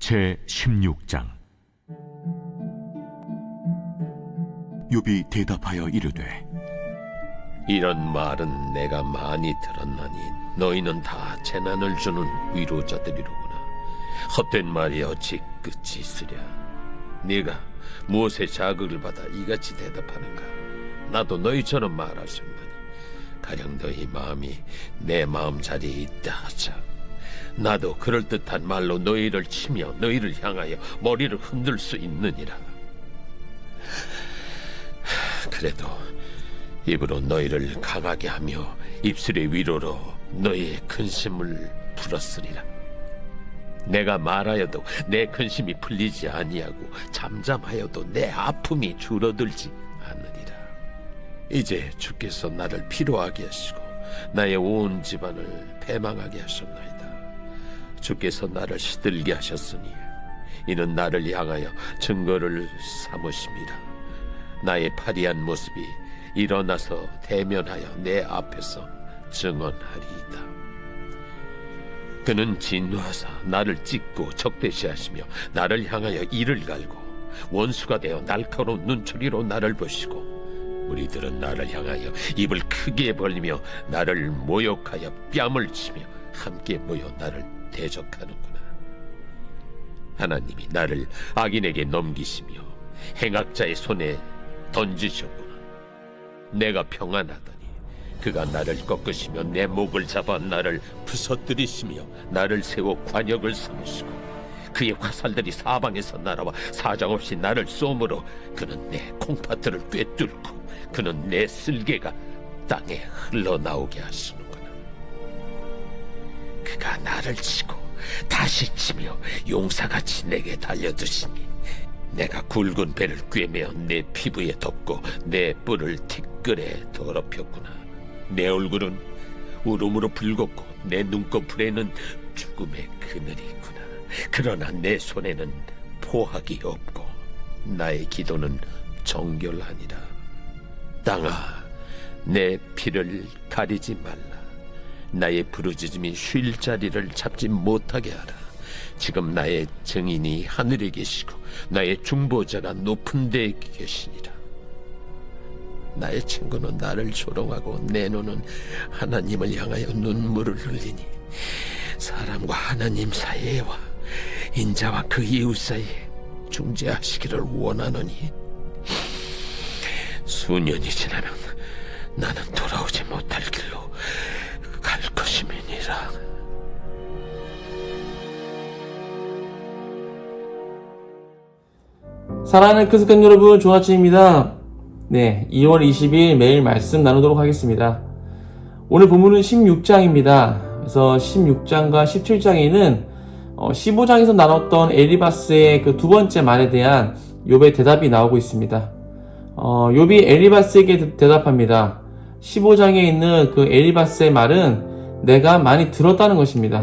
제16장. 욥이 대답하여 이르되, 이런 말은 내가 많이 들었나니 너희는 다 재난을 주는 위로자들이로구나. 헛된 말이 어찌 끝이 있으랴. 네가 무엇에 자극을 받아 이같이 대답하는가? 나도 너희처럼 말할 수 있나니 가령 너희 마음이 내 마음자리에 있다 하자. 나도 그럴듯한 말로 너희를 치며 너희를 향하여 머리를 흔들 수 있느니라. 그래도 입으로 너희를 강하게 하며 입술의 위로로 너희의 근심을 풀었으리라. 내가 말하여도 내 근심이 풀리지 아니하고 잠잠하여도 내 아픔이 줄어들지 않으리라. 이제 주께서 나를 피로하게 하시고 나의 온 집안을 패망하게 하셨나이다. 주께서 나를 시들게 하셨으니 이는 나를 향하여 증거를 삼으심이라. 나의 파리한 모습이 일어나서 대면하여 내 앞에서 증언하리이다. 그는 진노하사 나를 찢고 적대시하시며 나를 향하여 이를 갈고 원수가 되어 날카로운 눈초리로 나를 보시고 우리들은 나를 향하여 입을 크게 벌리며 나를 모욕하여 뺨을 치며 함께 모여 나를 대적하는구나. 하나님이 나를 악인에게 넘기시며 행악자의 손에 던지셨구나. 내가 평안하더니 그가 나를 꺾으시며 내 목을 잡아 나를 부서뜨리시며 나를 세워 관역을 삼으시고 그의 화살들이 사방에서 날아와 사정없이 나를 쏘므로 그는 내 콩팥들을 꿰뚫고 그는 내 쓸개가 땅에 흘러나오게 하시는구나. 그가 나를 치고 다시 치며 용사같이 내게 달려드시니 내가 굵은 배를 꿰매어 내 피부에 덮고 내 뿔을 티끌에 더럽혔구나. 내 얼굴은 울음으로 붉었고 내 눈꺼풀에는 죽음의 그늘이 있구나. 그러나 내 손에는 포악이 없고 나의 기도는 정결하니라. 땅아, 내 피를 가리지 말라. 나의 부르짖음이 쉴 자리를 잡지 못하게 하라. 지금 나의 증인이 하늘에 계시고 나의 중보자가 높은 데에 계시니라. 나의 친구는 나를 조롱하고 내 눈은 하나님을 향하여 눈물을 흘리니 사람과 하나님 사이에와 인자와 그 이웃 사이에 중재하시기를 원하노니 수년이 지나면 나는 돌아오지 못할 길로 갈 것임이니라. 사랑하는 크스칸 여러분, 좋은 아침입니다. 네, 2월 20일 매일 말씀 나누도록 하겠습니다. 오늘 본문은 16장입니다. 그래서 16장과 17장에는 15장에서 나눴던 엘리바스의 그 두 번째 말에 대한 욥의 대답이 나오고 있습니다. 욥이 엘리바스에게 대답합니다. 15장에 있는 그 엘리바스의 말은 내가 많이 들었다는 것입니다.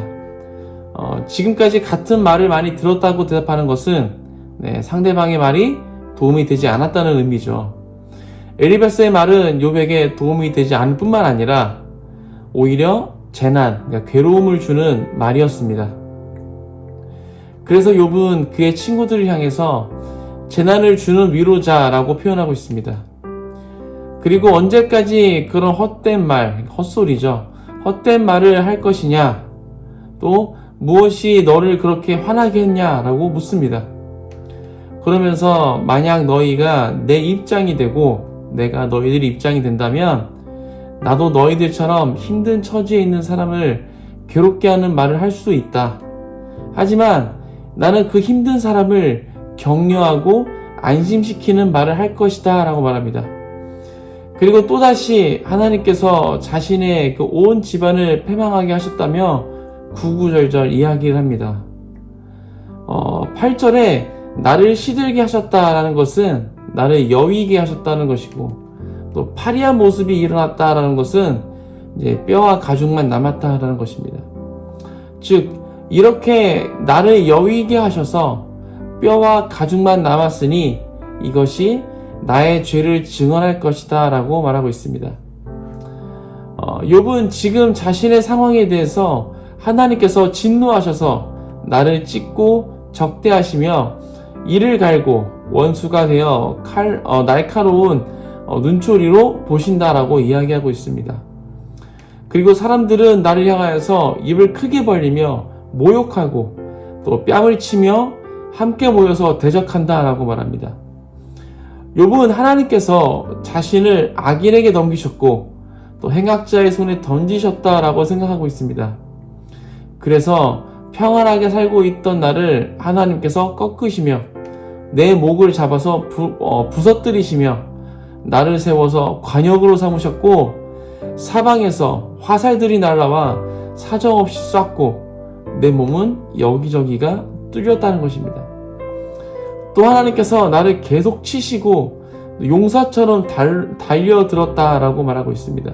지금까지 같은 말을 많이 들었다고 대답하는 것은 상대방의 말이 도움이 되지 않았다는 의미죠. 엘리바스의 말은 욥에게 도움이 되지 않을 뿐만 아니라 오히려 재난, 그러니까 괴로움을 주는 말이었습니다. 그래서 욥은 그의 친구들을 향해서 재난을 주는 위로자라고 표현하고 있습니다. 그리고 언제까지 그런 헛된 말, 헛소리죠. 헛된 말을 할 것이냐, 또 무엇이 너를 그렇게 화나게 했냐라고 묻습니다. 그러면서 만약 너희가 내 입장이 되고 내가 너희들의 입장이 된다면 나도 너희들처럼 힘든 처지에 있는 사람을 괴롭게 하는 말을 할 수도 있다. 하지만 나는 그 힘든 사람을 격려하고 안심시키는 말을 할 것이다 라고 말합니다. 그리고 또다시 하나님께서 자신의 그 온 집안을 패망하게 하셨다며 구구절절 이야기를 합니다. 8절에 나를 시들게 하셨다라는 것은 나를 여위게 하셨다는 것이고, 또 파리한 모습이 일어났다라는 것은 이제 뼈와 가죽만 남았다라는 것입니다. 즉 이렇게 나를 여위게 하셔서 뼈와 가죽만 남았으니 이것이 나의 죄를 증언할 것이다 라고 말하고 있습니다. 욥은 지금 자신의 상황에 대해서 하나님께서 진노하셔서 나를 찢고 적대하시며 이를 갈고 원수가 되어 날카로운 눈초리로 보신다라고 이야기하고 있습니다. 그리고 사람들은 나를 향하여서 입을 크게 벌리며 모욕하고 또 뺨을 치며 함께 모여서 대적한다라고 말합니다. 욥은 하나님께서 자신을 악인에게 넘기셨고 또 행악자의 손에 던지셨다라고 생각하고 있습니다. 그래서 평안하게 살고 있던 나를 하나님께서 꺾으시며 내 목을 잡아서 부서뜨리시며 나를 세워서 관역으로 삼으셨고 사방에서 화살들이 날아와 사정없이 쐈고 내 몸은 여기저기가 뚫렸다는 것입니다. 또 하나님께서 나를 계속 치시고 용사처럼 달려들었다라고 말하고 있습니다.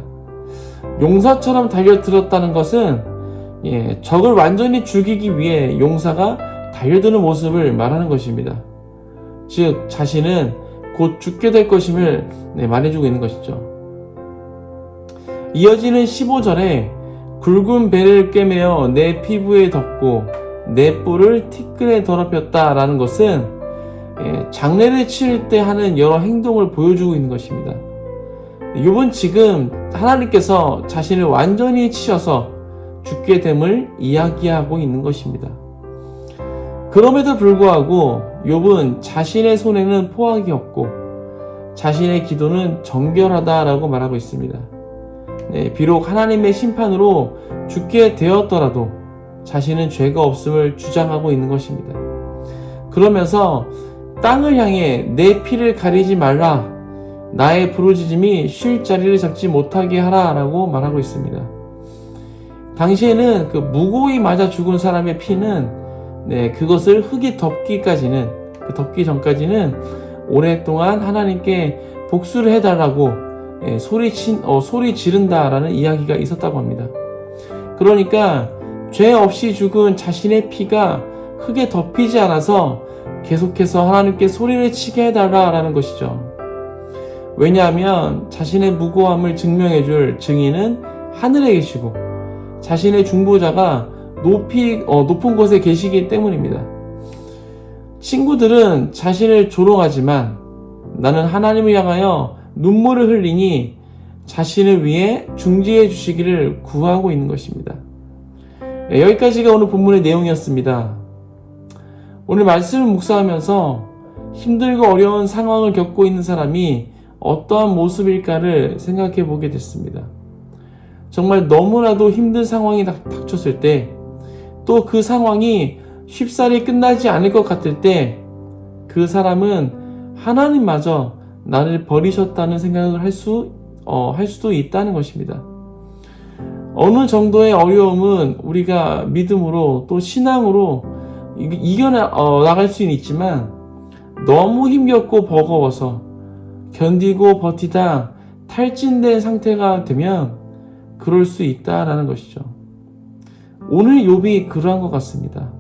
용사처럼 달려들었다는 것은 적을 완전히 죽이기 위해 용사가 달려드는 모습을 말하는 것입니다. 즉 자신은 곧 죽게 될 것임을 말해주고 있는 것이죠. 이어지는 15절에 굵은 배를 꿰매어 내 피부에 덮고 내 뿔을 티끌에 더럽혔다라는 것은 장례를 치를 때 하는 여러 행동을 보여주고 있는 것입니다. 욥은 지금 하나님께서 자신을 완전히 치셔서 죽게 됨을 이야기하고 있는 것입니다. 그럼에도 불구하고 욥은 자신의 손에는 포악이 없고 자신의 기도는 정결하다라고 말하고 있습니다. 비록 하나님의 심판으로 죽게 되었더라도 자신은 죄가 없음을 주장하고 있는 것입니다. 그러면서 땅을 향해 내 피를 가리지 말라, 나의 부르짖음이 쉴 자리를 잡지 못하게 하라 라고 말하고 있습니다. 당시에는 그 무고히 맞아 죽은 사람의 피는 그것을 흙이 덮기 전까지는 오랫동안 하나님께 복수를 해달라고 소리 지른다라는 이야기가 있었다고 합니다. 그러니까 죄 없이 죽은 자신의 피가 흙에 덮이지 않아서 계속해서 하나님께 소리를 치게 해달라라는 것이죠. 왜냐하면 자신의 무고함을 증명해줄 증인은 하늘에 계시고 자신의 중보자가 높은 곳에 계시기 때문입니다. 친구들은 자신을 조롱하지만 나는 하나님을 향하여 눈물을 흘리니 자신을 위해 중지해 주시기를 구하고 있는 것입니다. 여기까지가 오늘 본문의 내용이었습니다. 오늘 말씀을 묵상하면서 힘들고 어려운 상황을 겪고 있는 사람이 어떠한 모습일까를 생각해 보게 됐습니다. 정말 너무나도 힘든 상황이 닥쳤을 때, 또 그 상황이 쉽사리 끝나지 않을 것 같을 때, 그 사람은 하나님마저 나를 버리셨다는 생각을 할 수도 있다는 것입니다. 어느 정도의 어려움은 우리가 믿음으로 또 신앙으로 이겨나갈 수는 있지만 너무 힘겹고 버거워서 견디고 버티다 탈진된 상태가 되면 그럴 수 있다라는 것이죠. 오늘 욥이 그러한 것 같습니다.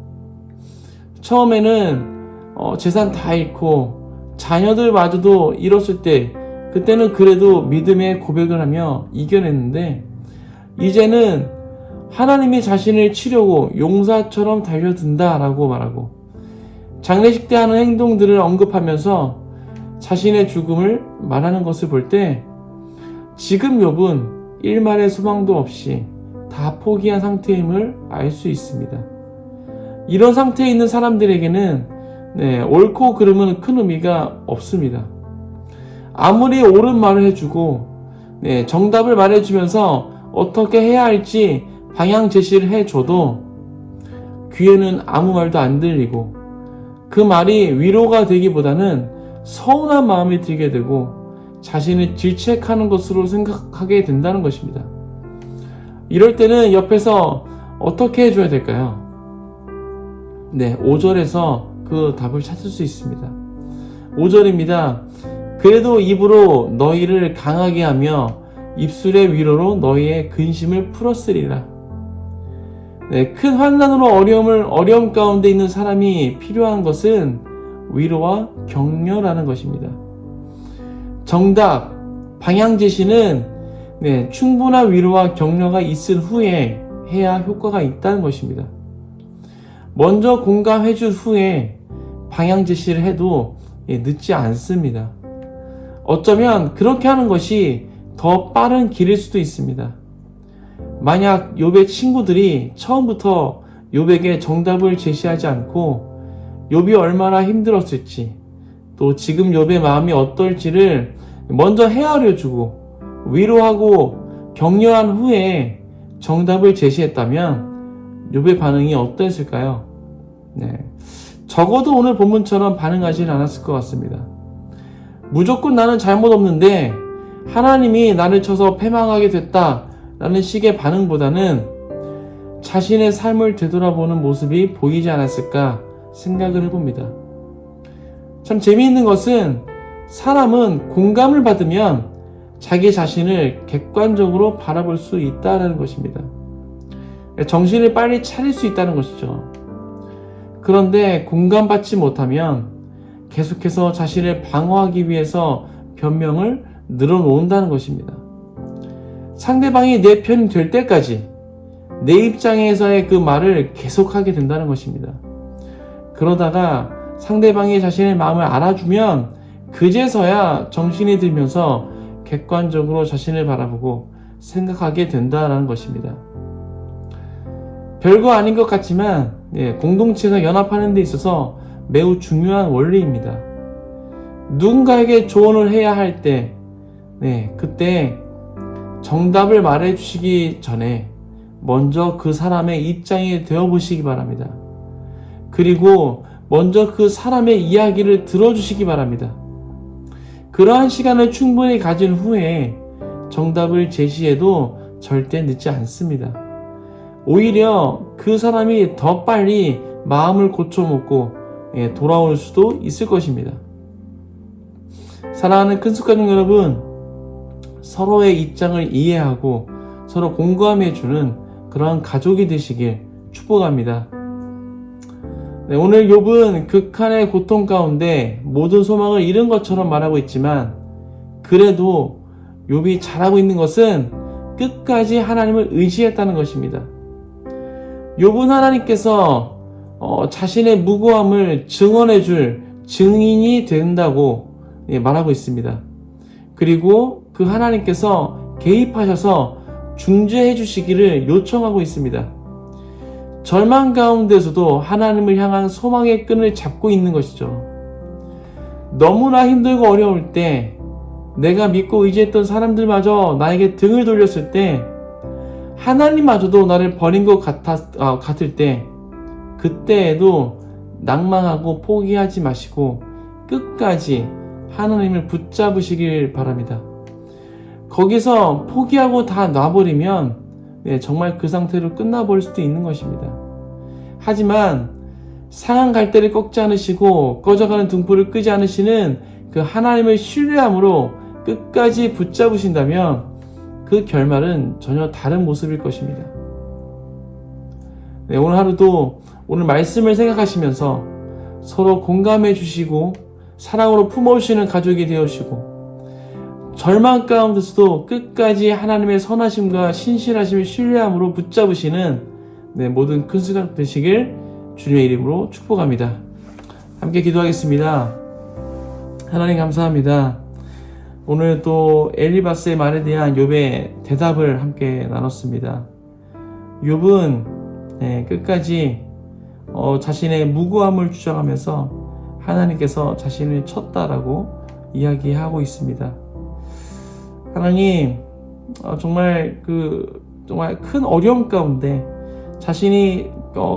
처음에는 재산 다 잃고 자녀들마저도 잃었을 때 그때는 그래도 믿음의 고백을 하며 이겨냈는데 이제는 하나님이 자신을 치려고 용사처럼 달려든다라고 말하고 장례식 때 하는 행동들을 언급하면서 자신의 죽음을 말하는 것을 볼 때 지금 욥은 일말의 소망도 없이 다 포기한 상태임을 알 수 있습니다. 이런 상태에 있는 사람들에게는 옳고 그름은 큰 의미가 없습니다. 아무리 옳은 말을 해주고 정답을 말해주면서 어떻게 해야 할지 방향 제시를 해줘도 귀에는 아무 말도 안 들리고 그 말이 위로가 되기보다는 서운한 마음이 들게 되고 자신을 질책하는 것으로 생각하게 된다는 것입니다. 이럴 때는 옆에서 어떻게 해줘야 될까요? 5절에서 그 답을 찾을 수 있습니다. 5절입니다. 그래도 입으로 너희를 강하게 하며 입술의 위로로 너희의 근심을 풀었으리라. 큰 환난으로 어려움 가운데 있는 사람이 필요한 것은 위로와 격려라는 것입니다. 정답, 방향 제시는 충분한 위로와 격려가 있은 후에 해야 효과가 있다는 것입니다. 먼저 공감해 준 후에 방향 제시를 해도 늦지 않습니다. 어쩌면 그렇게 하는 것이 더 빠른 길일 수도 있습니다. 만약 욥의 친구들이 처음부터 욥에게 정답을 제시하지 않고 욥이 얼마나 힘들었을지, 또 지금 욥의 마음이 어떨지를 먼저 헤아려주고 위로하고 격려한 후에 정답을 제시했다면 욥의 반응이 어땠을까요? 적어도 오늘 본문처럼 반응하지는 않았을 것 같습니다. 무조건 나는 잘못 없는데 하나님이 나를 쳐서 패망하게 됐다 라는 식의 반응보다는 자신의 삶을 되돌아보는 모습이 보이지 않았을까 생각을 해봅니다. 참 재미있는 것은 사람은 공감을 받으면 자기 자신을 객관적으로 바라볼 수 있다는 것입니다. 정신을 빨리 차릴 수 있다는 것이죠. 그런데 공감받지 못하면 계속해서 자신을 방어하기 위해서 변명을 늘어놓는다는 것입니다. 상대방이 내 편이 될 때까지 내 입장에서의 그 말을 계속하게 된다는 것입니다. 그러다가 상대방이 자신의 마음을 알아주면 그제서야 정신이 들면서 객관적으로 자신을 바라보고 생각하게 된다는 것입니다. 별거 아닌 것 같지만 공동체가 연합하는 데 있어서 매우 중요한 원리입니다. 누군가에게 조언을 해야 할 때 그때 정답을 말해 주시기 전에 먼저 그 사람의 입장이 되어 보시기 바랍니다. 그리고 먼저 그 사람의 이야기를 들어주시기 바랍니다. 그러한 시간을 충분히 가진 후에 정답을 제시해도 절대 늦지 않습니다. 오히려 그 사람이 더 빨리 마음을 고쳐먹고 돌아올 수도 있을 것입니다. 사랑하는 큰숙가족 여러분, 서로의 입장을 이해하고 서로 공감해주는 그러한 가족이 되시길 축복합니다. 오늘 욥은 극한의 고통 가운데 모든 소망을 잃은 것처럼 말하고 있지만 그래도 욥이 잘하고 있는 것은 끝까지 하나님을 의지했다는 것입니다. 욥은 하나님께서 자신의 무고함을 증언해줄 증인이 된다고 말하고 있습니다. 그리고 그 하나님께서 개입하셔서 중재해 주시기를 요청하고 있습니다. 절망 가운데서도 하나님을 향한 소망의 끈을 잡고 있는 것이죠. 너무나 힘들고 어려울 때 내가 믿고 의지했던 사람들마저 나에게 등을 돌렸을 때 하나님마저도 나를 버린 것 같을 때 그때에도 낭망하고 포기하지 마시고 끝까지 하나님을 붙잡으시길 바랍니다. 거기서 포기하고 다 놔버리면 정말 그 상태로 끝나버릴 수도 있는 것입니다. 하지만 상한 갈대를 꺾지 않으시고 꺼져가는 등불을 끄지 않으시는 그 하나님을 신뢰함으로 끝까지 붙잡으신다면 그 결말은 전혀 다른 모습일 것입니다. 오늘 하루도 오늘 말씀을 생각하시면서 서로 공감해 주시고 사랑으로 품어주시는 가족이 되어주시고 절망 가운데서도 끝까지 하나님의 선하심과 신실하심을 신뢰함으로 붙잡으시는 모든 큰 수가 되시길 주님의 이름으로 축복합니다. 함께 기도하겠습니다. 하나님 감사합니다. 오늘 또 엘리바스의 말에 대한 욥의 대답을 함께 나눴습니다. 욥은 끝까지 자신의 무고함을 주장하면서 하나님께서 자신을 쳤다라고 이야기하고 있습니다. 하나님, 정말 큰 어려움 가운데 자신이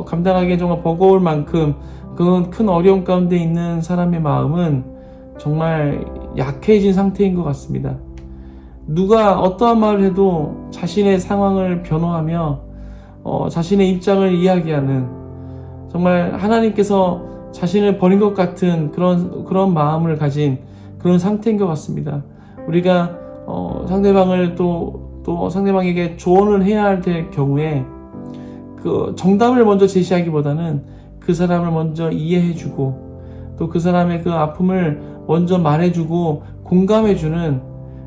감당하기에 정말 버거울 만큼 그 큰 어려움 가운데 있는 사람의 마음은 정말 약해진 상태인 것 같습니다. 누가 어떠한 말을 해도 자신의 상황을 변호하며 자신의 입장을 이야기하는 정말 하나님께서 자신을 버린 것 같은 그런 마음을 가진 그런 상태인 것 같습니다. 우리가 상대방을 또 상대방에게 조언을 해야 할 경우에 그 정답을 먼저 제시하기보다는 그 사람을 먼저 이해해주고 또 그 사람의 그 아픔을 먼저 말해주고 공감해주는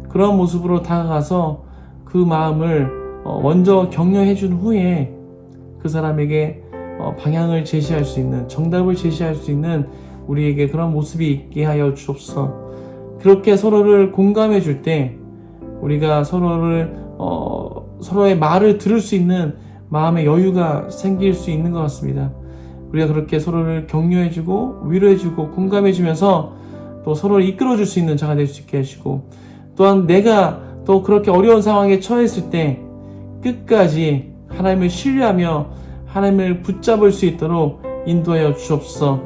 그런 모습으로 다가가서 그 마음을 먼저 격려해준 후에 그 사람에게 방향을 제시할 수 있는, 정답을 제시할 수 있는 우리에게 그런 모습이 있게 하여 주옵소서. 그렇게 서로를 공감해 줄 때 우리가 서로의 말을 들을 수 있는 마음의 여유가 생길 수 있는 것 같습니다. 우리가 그렇게 서로를 격려해주고 위로해주고 공감해주면서 또 서로를 이끌어줄 수 있는 자가 될 수 있게 하시고, 또한 내가 또 그렇게 어려운 상황에 처했을 때 끝까지 하나님을 신뢰하며 하나님을 붙잡을 수 있도록 인도하여 주옵소서.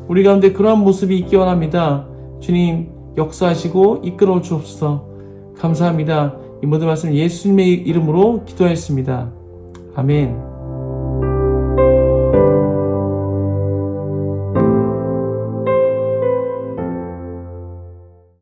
우리 가운데 그러한 모습이 있기 원합니다. 주님 역사하시고 이끌어 주옵소서. 감사합니다. 이 모든 말씀 예수님의 이름으로 기도했습니다. 아멘.